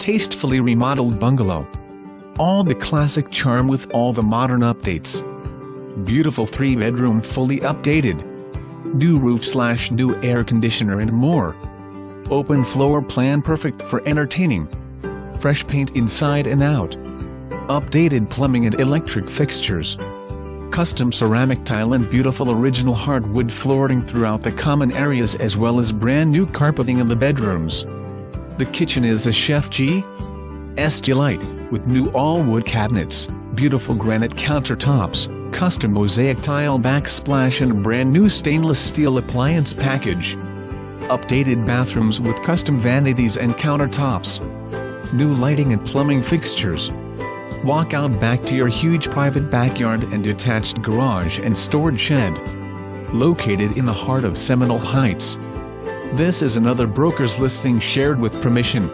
Tastefully Remodeled Bungalow. All the classic charm with all the modern updates. Beautiful 3-bedroom fully updated. New roof/new air conditioner and more. Open floor plan perfect for entertaining. Fresh paint inside and out. Updated plumbing and electric fixtures. Custom ceramic tile and beautiful original hardwood flooring throughout the common areas, as well as brand new carpeting in the bedrooms. The kitchen is a chefGã's delight, with new all-wood cabinets, beautiful granite countertops, custom mosaic tile backsplash and brand new stainless steel appliance package. Updated bathrooms with custom vanities and countertops. New lighting and plumbing fixtures. Walk out back to your huge private backyard and detached garage and storage shed. Located in the heart of Seminole Heights. This is another broker's listing shared with permission.